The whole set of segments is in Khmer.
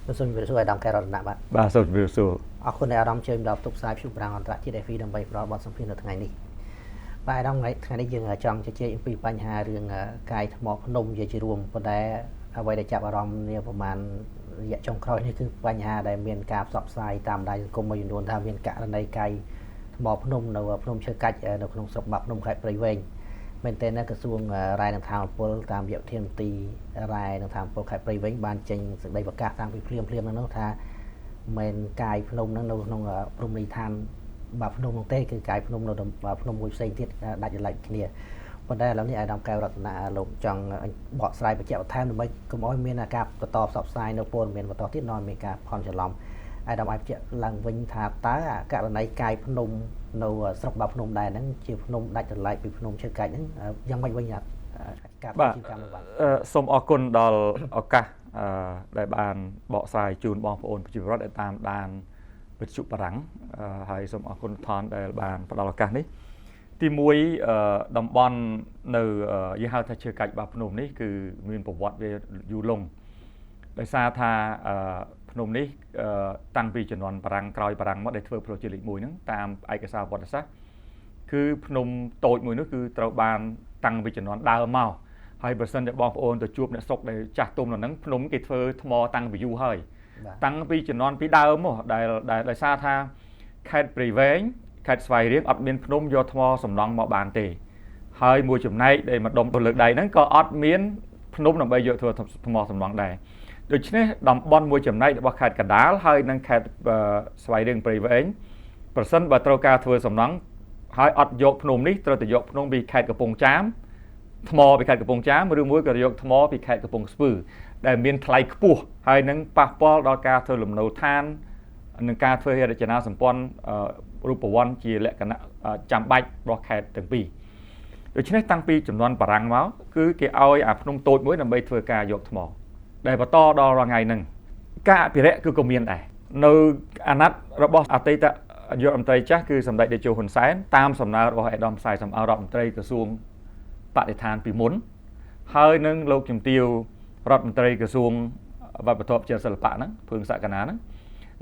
សូមជម្រាបសួរអាដាមកែរតនៈបាទសូមជម្រាបសួរអរគុណដែលអាដាមជួយដល់ផ្ទុកផ្សាយព្យុះប្រាំងអន្តរជាតិ FE ដើម្បីផ្ដល់បទសម្ភាសន៍នៅថ្ងៃនេះបាទអាដាមថ្ងៃនេះយើងចង់ជជែកអំពីបញ្ហារឿងកាយថ្មភ្នំជារួមប៉ុន្តែអ្វីដែលចាប់អារម្មណ៍នាប្រហែលរយៈចុងក្រោយនេះគឺបញ្ហាដែលមានការផ្សព្វផ្សាយតាមបណ្ដាញសង្គមមួយចំនួនថាមានករណីកាយថ្មភ្នំនៅភ្នំឈើកាច់នៅក្នុងស្រុកបាប់ភ្នំខេត្តព្រៃវែងមែនតើនៅក្រសួងរាយនឹងថាមពលតាមរយៈធានទីរាយនឹងថាមពលខេត្តព្រៃវែងបានចេញសេចក្តីប្រកាសតាំងពីភ្លាមនោះថាមិនកាយភ្នំនឹងនៅក្នុងព្រំលីឋានបាភ្នំនោះទេគឺកាយភ្នំនៅភ្នំមួយផ្សេងទៀតដាច់ចលែកគ្នាប៉ុន្តែឥឡូវនេះអាដាមកែវរតនាលោកចង់បកស្រាយបញ្ជាក់បន្ថែមដើម្បីកុំឲ្យមានការបន្តផ្សព្វផ្សាយនៅព័ត៌មានបន្តទៀតនាំមានការផន់ច្រឡំអាដាមអាចបញ្ជាក់ឡើងវិញថាតើករណីកាយភ្នំនៅស្រុកបាភ្នំដែរហ្នឹងជាភ្នំដាច់ចលែកពីភ្នំឈើកាច់ហ្នឹងយ៉ាងម៉េចវិញការប្រជាកម្មរបស់សូមអរគុណដល់ឱកាសដែលបានបកស្រាយជូនបងប្អូនប្រជាពលរដ្ឋដែលតាមដានវិទ្យុបារាំងហើយសូមអរគុណថនដែលបានផ្ដល់ឱកាសនេះទី1តំបន់នៅយើងហៅថាឈើកាច់បាភ្នំនេះគឺមានប្រវត្តិវាយូរលង់ដោយសារថាភ្នំនេះតាំងពីជំនាន់បារាំងក្រោយបារាំងមកដែលធ្វើផ្លូវជាតិលេខ1ហ្នឹងតាមឯកសារប្រវត្តិសាស្ត្រគឺភ្នំតូចមួយនោះគឺត្រូវបានតាំងពីជំនាន់ដើមមកហើយបើសិនជាបងប្អូនទៅជួបអ្នកស្រុកដែលចាស់ទុំនៅហ្នឹងភ្នំគេធ្វើថ្មតាំងពីយូរហើយតាំងពីជំនាន់ពីដើមមកដែលដោយសារថាខេត្តព្រៃវែងខេត្តស្វាយរៀងអត់មានភ្នំយកថ្មសំណង់មកបានទេហើយមួយចំណែកដែលមកដុំទៅលើកដៃហ្នឹងក៏អត់មានភ្នំដើម្បីយកធ្វើថ្មសំណង់ដែរដូច្នេះតំបន់មួយចំណែករបស់ខេត្តកណ្ដាលហើយនិងខេត្តស្វាយរៀងព្រៃវែងប្រសិនបើត្រូវការធ្វើសំណង់ហើយអត់យកភ្នំនេះត្រូវតែយកភ្នំពីខេត្តកំពង់ចាមថ្មពីខេត្តកំពង់ចាមឬមួយក៏យកថ្មពីខេត្តកំពង់ស្ពឺដែលមានថ្លៃខ្ពស់ហើយនឹងប៉ះពាល់ដល់ការធ្វើលំនៅឋាននិងការធ្វើរចនាសម្ព័ន្ធរូបវន្តជាលក្ខណៈចាំបាច់របស់ខេត្តទាំងពីរដូច្នេះតាំងពីចំនួនបារាំងមកគឺគេឲ្យអាភ្នំតូចមួយដើម្បីធ្វើការយកថ្មដែលបន្តដល់ថ្ងៃហ្នឹងការអភិរក្សគឺក៏មានដែរនៅអាណត្តិរបស់អតីតនាយករដ្ឋមន្ត្រីចាស់គឺសម្ដេចតេជោហ៊ុនសែនតាមសំណើរបស់ឯកឧត្តមផ្សាយសម្អល់រដ្ឋមន្ត្រីក្រសួងបរិស្ថានពីមុនហើយនឹងលោកជំទាវរដ្ឋមន្ត្រីក្រសួងវប្បធម៌ជាសិល្បៈហ្នឹងភឿងសក្កណាហ្នឹង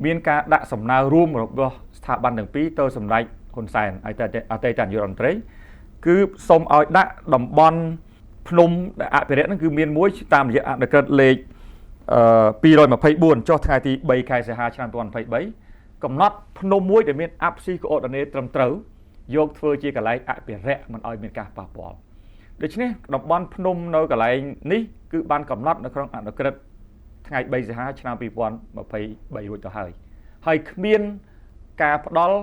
មានការដាក់សំណើរួមរបស់ស្ថាប័នទាំងពីរទៅសម្ដេចហ៊ុនសែនអតីតនាយករដ្ឋមន្ត្រីគឺសូមឲ្យដាក់តំបន់ភ្នំដែលអភិរក្សហ្នឹងគឺមានមួយតាមរយៈអនុក្រឹត្យលេខ224ចុះថ្ងៃទី3ខែសីហាឆ្នាំ2023កំណត់ភ្នំមួយដែលមានអាប់ស៊ីកូអូឌីនេតត្រឹមត្រូវយកធ្វើជាកន្លែងអភិរក្សមិនឲ្យមានការប៉ះពាល់ដូច្នេះតំបន់ភ្នំនៅកន្លែងនេះគឺបានកំណត់នៅក្នុងអនុក្រឹត្យថ្ងៃ3សីហាឆ្នាំ2023រួចទៅហើយគ្មានការផ្ដល់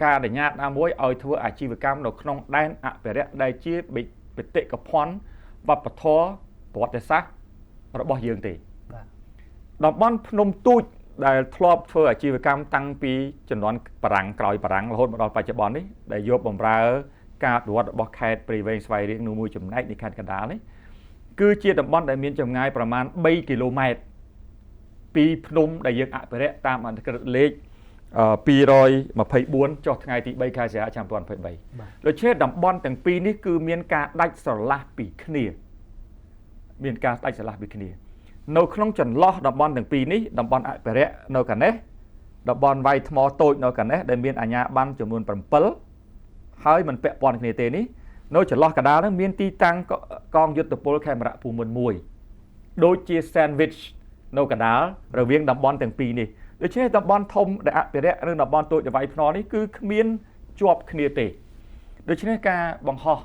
ការអនុញ្ញាតណាមួយឲ្យធ្វើអាជីវកម្មនៅក្នុងដែនអភិរក្សដែលជាបេតិកភណ្ឌវប្បធម៌ប្រវត្តិសាស្ត្ររបស់យើងទេតំបន់ភ្នំទូចដែលធ្លាប់ធ្វើអាជីវកម្មតាំងពីជំនាន់បារាំងក្រោយបារាំងរហូតមកដល់បច្ចុប្បន្ននេះដែលយកបម្រើការអភិវឌ្ឍរបស់ខេត្តព្រៃវែងស្វាយរៀងនៅមួយចំណែកនៃខេត្តកណ្ដាលនេះគឺជាតំបន់ដែលមានចម្ងាយប្រមាណ3គីឡូម៉ែត្រពីភ្នំដែលយើងអភិរក្សតាមអនុក្រឹត្យលេខ224ចុះថ្ងៃទី3ខែសីហាឆ្នាំ2023ដូច្នេះតំបន់ទាំងពីរនេះគឺមានការដាច់ស្រឡះពីគ្នានៅក្នុងចន្លោះតំបន់ទាំងពីរនេះតំបន់អភិរក្សនៅកណេះតំបន់វាយថ្មតូចនៅកណេះដែលមានអាជ្ញាប័ណ្ណចំនួន7ហើយមិនពាក់ព័ន្ធគ្នាទេនេះនៅចន្លោះកណ្ដាលហ្នឹងមានទីតាំងកងយុទ្ធពលខេមរៈភូមិន្ទមួយដូចជា sandwich នៅកណ្ដាលរវាងតំបន់ទាំងពីរនេះដូច្នេះតំបន់ធំដែលអភិរក្សឬតំបន់តូចដែលវាយភ្នំនេះគឺគ្មានជាប់គ្នាទេដូច្នេះការបង្ហោះ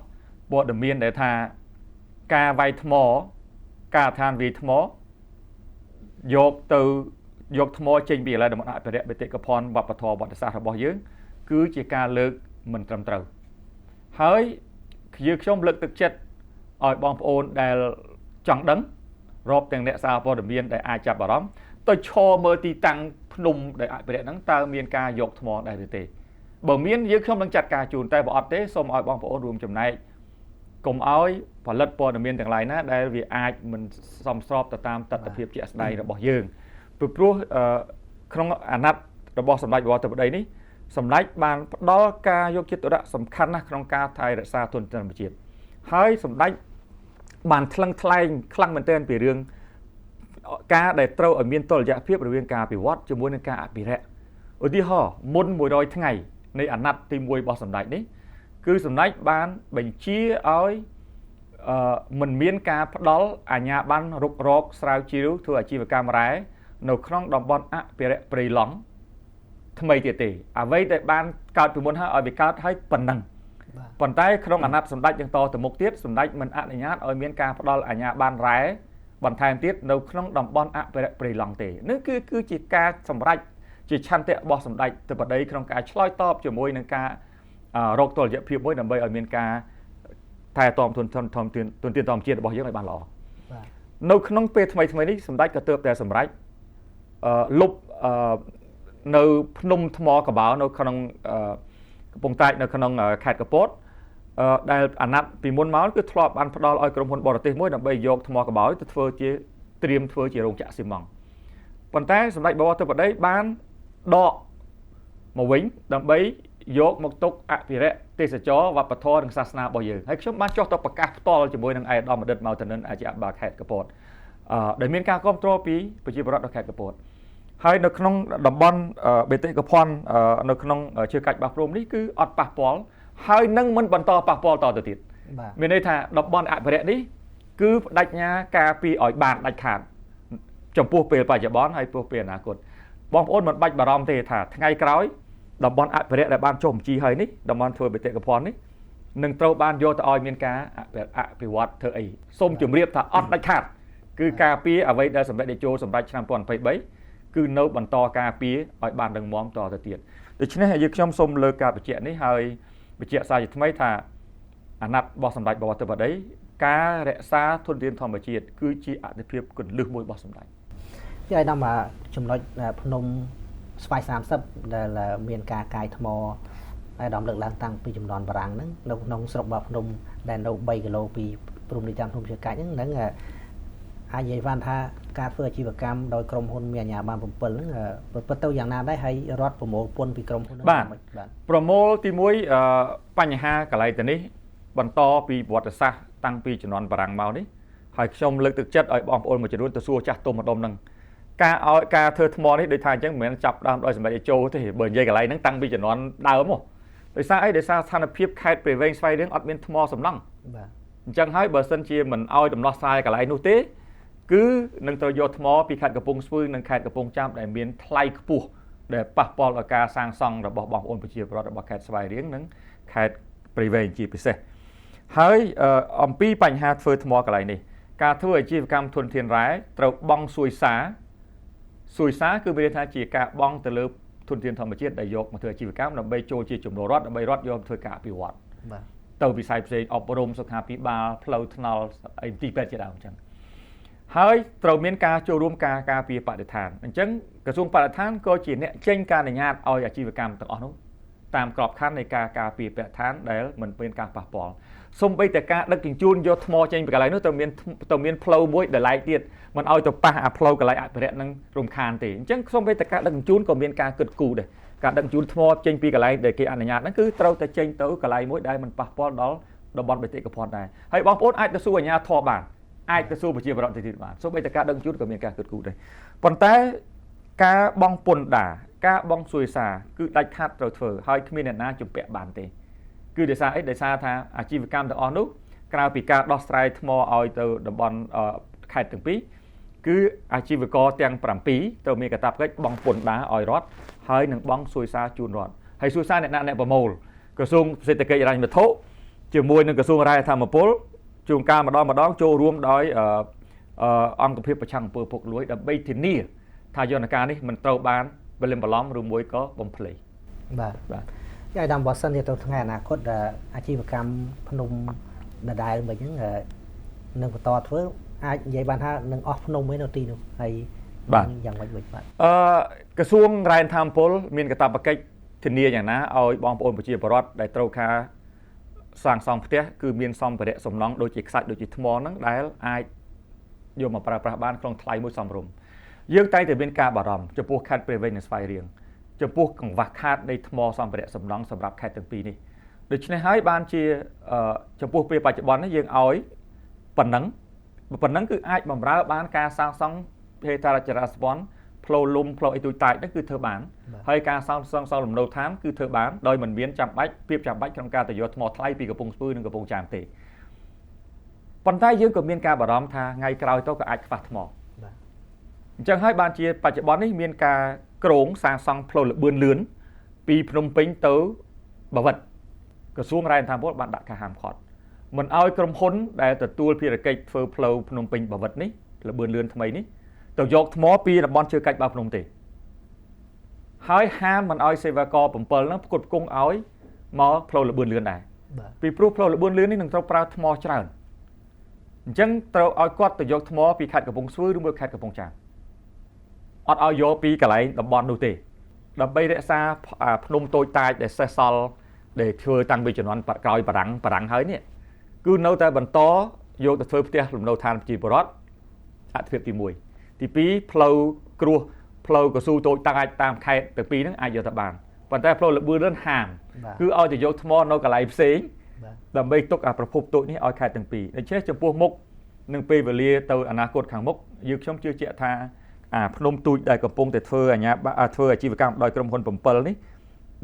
ព័ត៌មានដែលថាការវាយថ្មការឋានវាយថ្មយកថ្មចេញពីកន្លែងតំបន់អភិរក្សបេតិកភណ្ឌវប្បធម៌វប្បសាស្ត្ររបស់យើងគឺជាការលើកមិនត្រឹមត្រូវហើយខ្ញុំលើកទឹកចិត្តឲ្យបងប្អូនដែលចង់ដឹងរាប់ទាំងអ្នកសារព័ត៌មានដែលអាចចាប់អារម្មណ៍ទៅឈរមើលទីតាំងភ្នំដែលអភិរក្សហ្នឹងតើមានការយកថ្មដែរឬទេបើមានខ្ញុំនឹងចាត់ការជូនតែបើអត់ទេសូមឲ្យបងប្អូនរួមចំណែកកុំឲ្យផលិតព័ត៌មានទាំងឡាយណាដែលវាអាចមិនសមស្របទៅតាមទស្សនវិជ្ជាជាក់ស្ដែងរបស់យើងព្រោះក្នុងអាណត្តិរបស់សម្ដេចវរធិបតីនេះសម្ដេចបានផ្ដល់ការយកចិត្តទុកដាក់សំខាន់ណាស់ក្នុងការថែរក្សាធនធានធម្មជាតិហើយសម្ដេចបានថ្លឹងថ្លែងខ្លាំងមែនទែនពីរឿង ការដែលត្រូវឲ្យមានតុល្យភាពរវាងការអភិវឌ្ឍជាមួយនឹងការអភិរក្សឧទាហរណ៍មុន100ថ្ងៃនៃអាណត្តិទី1របស់សម្ដេចនេះគឺសម្ដេចបានបញ្ជាឲ្យមិនមានការផ្ដល់អាជ្ញាប័ណ្ណរុករកស្រាវជ្រាវធ្វើអាជីវកម្មរ៉ែនៅក្នុងតំបន់អភិរក្សព្រៃឡង់ថ្មីទៀតទេអ្វីដែលបានកើតពីមុនហើយឲ្យវាកើតហើយប៉ុណ្ណឹងប៉ុន្តែក្នុងអាណត្តិសម្ដេចយ៉ាងតទៅមុខទៀតសម្ដេចមិនអនុញ្ញាតឲ្យមានការផ្ដល់អាជ្ញាប័ណ្ណរ៉ែបន្ថែមទៀតនៅក្នុងតំបន់អភិរក្សព្រៃឡង់ទេនេះគឺជាការសម្រេចជាឆន្ទៈរបស់សម្ដេចទៅបដីក្នុងការឆ្លើយតបជាមួយនឹងការរកតុល្យភាពមួយដើម្បីឲ្យមានការថែទាំទុនធានធម្មជាតិរបស់យើងឲ្យបានល្អនៅក្នុងពេលថ្មីនេះសម្ដេចក៏ទើបតែសម្រេចលុបនៅភ្នំថ្មកបោនៅក្នុងកំពង់តាចនៅក្នុងខេត្តកពតដែលអាណត្តិពីមុនមកគឺធ្លាប់បានផ្ដល់ឲ្យក្រុមហ៊ុនបរទេសមួយដើម្បីយកថ្មកបោទៅធ្វើជាត្រៀមធ្វើជារោងចក្រស៊ីម៉ង់តប៉ុន្តែសម្ដេចបវរធិបតីបានដកមកវិញដើម្បីយកមកទុកអភិរក្សទេសចរវប្បធម៌និងសាសនារបស់យើងហើយខ្ញុំបានចុះទៅប្រកាសផ្ទាល់ជាមួយនឹងឯកឧត្តមបណ្ឌិត ម៉ៅ តានិន អជាអភិបាលខេត្តកពតដែលមានការគ្រប់គ្រងពីប្រជាពលរដ្ឋនៅខេត្តកពតហើយនៅក្នុងតំបន់បេតិកភណ្ឌនៅក្នុងជើងកាច់បាសព្រំនេះគឺអត់ប៉ះពាល់ហើយនឹងមិនបន្តប៉ះពាល់តទៅទៀតមានន័យថាតំបន់អភិរក្សនេះគឺបដិញ្ញាការពារឲ្យបានដាច់ខាតចំពោះពេលបច្ចុប្បន្នហើយពោះពេលអនាគតបងប្អូនមិនបាច់បារម្ភទេថាថ្ងៃក្រោយតំបន់អភិរក្សដែលបានចុះបញ្ជីហើយនេះតំបន់ធ្វើបេតិកភណ្ឌនេះនឹងត្រូវបានយកទៅឲ្យមានការអភិវឌ្ឍធ្វើអីសូមជម្រាបថាអត់ដាច់ខាតគឺការពារអ្វីដែលសម្ដេចតេជោសម្រាប់ឆ្នាំ2023គឺនៅបន្តការពារឲ្យបានរឹងមាំតទៅទៀតដូច្នេះយើងខ្ញុំសូមលើកការបញ្ជាក់នេះហើយបញ្ជាក់សារជាថ្មីថាអាណត្តិរបស់សម្ដេចបវរធិបតីការរក្សាធនធានធម្មជាតិគឺជាអត្ថប្រយោជន៍គន្លឹះមួយរបស់សម្ដេចពីឲ្យដល់មកចំណុចភ្នំស្វាយ30ដែលមានការកាយថ្មហើយដំលើកឡើងតាំងពីចំនួនបារាំងហ្នឹងនៅក្នុងស្រុកបាភ្នំដែលនៅ3គីឡូពីព្រំនីតាមភ្នំជើងកាច់ហ្នឹងអាចនិយាយបានថាការធ្វើអាជីវកម្មដោយក្រុមហ៊ុនមានអាជ្ញាប័ណ្ណ7ហ្នឹងពិតទៅយ៉ាងណាដែរហើយរដ្ឋប្រមូលពន្ធពីក្រុមហ៊ុនហ្នឹងបាទប្រមូលទី1បញ្ហាកន្លែងទៅនេះបន្តពីប្រវត្តិសាស្ត្រតាំងពីជំនាន់បារាំងមកនេះហើយខ្ញុំលើកទឹកចិត្តឲ្យបងប្អូនមួយចំនួនទៅសួរចាស់ទុំម្ដុំហ្នឹងការធ្វើថ្មនេះដូចថាអញ្ចឹងមិនមែនចាប់ដើមដោយសម្ដេចតេជោទេបើនិយាយកន្លែងហ្នឹងតាំងពីជំនាន់ដើមមកដោយសារអីដោយសារស្ថានភាពខេត្តព្រៃវែងស្វាយរៀងអត់មានថ្មសំណង់បាទអញ្ចឹងហើយបើសិនជាមិនឲ្យដំណោះស្រាយកន្លែងនោះទេគឺនឹងត្រូវយកថ្មពីខេត្តកំពង់ស្ពឺនិងខេត្តកំពង់ចាមដែលមានថ្លៃខ្ពស់ដែលប៉ះពាល់ដល់ការសាងសង់របស់បងប្អូនប្រជាពលរដ្ឋរបស់ខេត្តស្វាយរៀងនិងខេត្តព្រៃវែងជាពិសេសហើយអំពីបញ្ហាធ្វើថ្មកន្លែងនេះការធ្វើអាជីវកម្មធនធានរ៉ែត្រូវបង់សួយសារគឺមានន័យថាជាការបង់ទៅលើធនធានធម្មជាតិដែលយកមកធ្វើអាជីវកម្មដើម្បីចូលជាចំណូលរដ្ឋដើម្បីរដ្ឋយកធ្វើការអភិវឌ្ឍបាទទៅវិស័យផ្សេងអប់រំសុខាភិបាលផ្លូវថ្នល់អីទីពេទ្យជាដើមអញ្ចឹងហើយត្រូវមានការចូលរួមការពារបរិស្ថានអញ្ចឹងក្រសួងបរិស្ថានក៏ជាអ្នកចេញការអនុញ្ញាតឲ្យអាជីវកម្មទាំងអស់នោះតាមក្របខ័ណ្ឌនៃការពារបរិស្ថានដែលមិនមានការប៉ះពាល់សូម្បីតែការដឹកជញ្ជូនយកថ្មចេញពីកន្លែងនោះត្រូវមានផ្លូវមួយដែលឡែកទៀតមិនឲ្យទៅប៉ះអាផ្លូវកន្លែងអភិរក្សនឹងរំខានទេអញ្ចឹងសូម្បីតែការដឹកជញ្ជូនក៏មានការគិតគូរដែរការដឹកជញ្ជូនថ្មចេញពីកន្លែងដែលគេអនុញ្ញាតហ្នឹងគឺត្រូវតែចេញទៅកន្លែងមួយដែលមិនប៉ះពាល់ដល់តំបន់បេតិកភណ្ឌដែរហើយបងប្អូនអាចទៅសួរអាជ្ញាធរបានអាចទៅសួរប្រជាពលរដ្ឋទៀតបានសូម្បីតែការដឹកជញ្ជូនក៏មានការគិតគូរដែរប៉ុន្តែការបង់ពន្ធដារការបង់សួយសារគឺដាច់ខាតត្រូវធ្វើហើយគ្មានអ្នកណាជំពាក់បានទេគឺដោយសារអីដោយសារថាអាជីវកម្មទាំងអស់នោះក្រៅពីការដោះស្រាយថ្មឲ្យទៅតំបន់ខេត្តទាំងពីរគឺអាជីវករទាំង7ត្រូវមានកាតព្វកិច្ចបង់ពន្ធដារឲ្យរដ្ឋហើយនឹងបង់សួយសារជូនរដ្ឋហើយសួយសារអ្នកប្រមូលក្រសួងសេដ្ឋកិច្ចហិរញ្ញវត្ថុជាមួយនឹងក្រសួងរាយធម្មពលជួនកាលម្ដងចូលរួមដោយអង្គភាពប្រឆាំងអំពើពុករលួយដើម្បីធានាថាយន្តការនេះមិនត្រូវបានបលិមបន្លំឬមួយក៏បំភ្លៃបាទហើយដល់បើសិនជាទៅថ្ងៃអនាគតអាជីវកម្មភ្នំដដែលមិនអញ្ចឹងនឹងបន្តធ្វើអាចនិយាយបានថានឹងអស់ភ្នំឯនៅទីនោះហើយយ៉ាងម៉េចវិញបាទក្រសួងរាយធម្មពលមានកាតព្វកិច្ចធានាយ៉ាងណាឲ្យបងប្អូនប្រជាពលរដ្ឋដែលត្រូវការសាងសង់ផ្ទះគឺមានសម្ភារៈសំណង់ដូចជាខ្សាច់ដូចជាថ្មហ្នឹងដែលអាចយកមកប្រើប្រាស់បានក្នុងថ្លៃមួយសមរម្យយើងតែងតែមានការបារម្ភចំពោះខេត្តព្រៃវែងនិងស្វាយរៀងចំពោះកង្វះខាតនៃថ្មសម្ភារៈសំណង់សម្រាប់ខេត្តទាំងពីរនេះដូច្នេះហើយបានជាចំពោះពេលបច្ចុប្បន្ននេះយើងឲ្យប៉ុណ្ណឹងគឺអាចបម្រើបានការសាងសង់ ហេដ្ឋារចនាសម្ព័ន្ធផ្លូវលំផ្លូវអីទូចតាចហ្នឹងគឺធ្វើបានហើយការសាងសង់លំនៅឋានគឺធ្វើបានដោយមិនមានចាំបាច់ក្នុងការទៅយកថ្មថ្លៃពីកំពង់ស្ពឺនិងកំពង់ចាមទេប៉ុន្តែយើងក៏មានការបារម្ភថាថ្ងៃក្រោយទៅក៏អាចខ្វះថ្មអញ្ចឹងហើយបានជាបច្ចុប្បន្ននេះមានការក្រងសាងសង់ផ្លូវលបឿនលឿនពីភ្នំពេញទៅបាវិតក្រសួងរាយរដ្ឋាភិបាលបានដាក់ការហាមឃាត់មិនឲ្យក្រុមហ៊ុនដែលទទួលភារកិច្ចធ្វើផ្លូវភ្នំពេញបាវិតនេះលបឿនលឿនថ្មីនេះទៅយកថ្មពីតំបន់ជើងកាច់បាភ្នំទេហើយហាមមិនឲ្យសេវាករ7ហ្នឹងផ្គត់ផ្គង់ឲ្យមកផ្លូវលបឿនលឿនដែរពីព្រោះផ្លូវលបឿនលឿននេះនឹងត្រូវប្រើថ្មច្រើនអញ្ចឹងត្រូវឲ្យគាត់ទៅយកថ្មពីខេត្តកំពង់ស្ពឺឬមួយខេត្តកំពង់ចាមអត់ឲ្យយកពីកន្លែងតំបន់នោះទេដើម្បីរក្សាភ្នំតូចតាចដែលសេសសល់ដែលធ្វើតាំងពីជំនាន់ក្រោយបារាំងហើយនេះគឺនៅតែបន្តយកទៅធ្វើផ្ទះលំនៅឋានប្រជាពលរដ្ឋអត្ថិភាពទី1ទី2ផ្លូវគ្រោះផ្លូវកស៊ូតូចតាចតាមខេត្តទាំងពីរហ្នឹងអាចយកទៅបានប៉ុន្តែផ្លូវលបឿនលឿនហាមគឺឲ្យទៅយកថ្មនៅកន្លែងផ្សេងដើម្បីទុកប្រភពតូចនេះឲ្យខេត្តទាំងពីរដូច្នេះចំពោះមុខនឹងពេលវេលាទៅអនាគតខាងមុខយើងខ្ញុំជឿជាក់ថាភ្នំទូចដែលកំពុងតែធ្វើអាជីវកម្មដោយក្រុមហ៊ុន7នេះ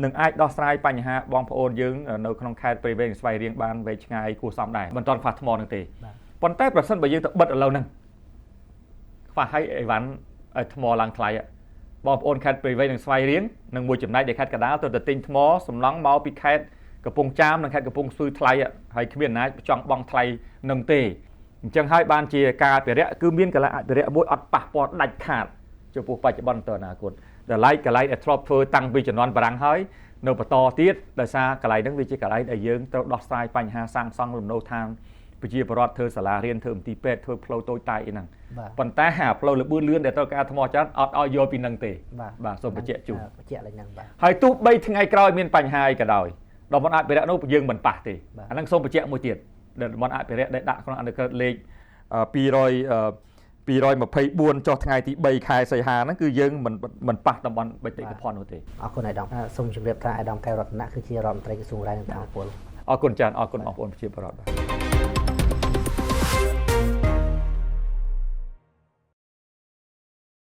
នឹងអាចដោះស្រាយបញ្ហាបងប្អូនយើងនៅក្នុងខេត្តព្រៃវែងស្វាយរៀងបានវែងឆ្ងាយគួរសមដែរមិនទាន់ខ្វះថ្មនឹងទេប៉ុន្តែប្រសិនបើយើងទៅបិទឥឡូវហ្នឹងខ្វះឲ្យអីវ៉ាន់ថ្មឡើងថ្លៃបងប្អូនខេត្តព្រៃវែងនិងស្វាយរៀងនឹងមួយចំណែកដែលខេត្តកណ្ដាលទៅទិញថ្មសំណង់មកពីខេត្តកំពង់ចាមនិងខេត្តកំពង់ស្ពឺថ្លៃហើយគ្មានអំណាចចង់បង់ថ្លៃនឹងទេអញ្ចឹងហើយបានជាការអភិរក្សគឺមានកន្លែងអភិរក្សមួយអត់ប៉ះពាល់ដាច់ខាតចំពោះបច្ចុប្បន្នទៅអនាគតដែលកន្លែងដែលធ្លាប់ធ្វើតាំងពីជំនាន់បារាំងហើយនៅបន្តទៀតដោយសារកន្លែងហ្នឹងវាជាកន្លែងដែលយើងត្រូវដោះស្រាយបញ្ហាសាងសង់លំនៅឋានប្រជាពលរដ្ឋធ្វើសាលារៀនធ្វើមន្ទីរពេទ្យធ្វើផ្លូវតូចតាចអីហ្នឹងប៉ុន្តែផ្លូវលបឿនលឿនដែលត្រូវការថ្មច្រើនអត់ឲ្យយកពីហ្នឹងទេបាទសូមបញ្ជាក់ជូនបញ្ជាក់ឡើងហ្នឹងបាទហើយទោះបីថ្ងៃក្រោយមានបញ្ហាអីក៏ដោយតំបន់អភិរក្សនោះយើងមិនប៉ះទេអាហ្នឹងសូមបញ្ជាក់មួយទៀតតំបន់អភិរក្សដែលដាក់ក្នុងអនុក្រឹត្យលេខ224ចុះថ្ងៃទី3ខែសីហាហ្នឹងគឺយើងមិនប៉ះតំបន់បេតិកភណ្ឌនោះទេអរគុណអាយដាមសូមជម្រាបថាអាយដាមកែវរតនៈគឺជារដ្ឋមន្ត្រីក្រសួងរាយរដ្ឋាភិបាលអរគុណច្រើនអរគុណបងប្អូនប្រជាពលរដ្ឋបាទ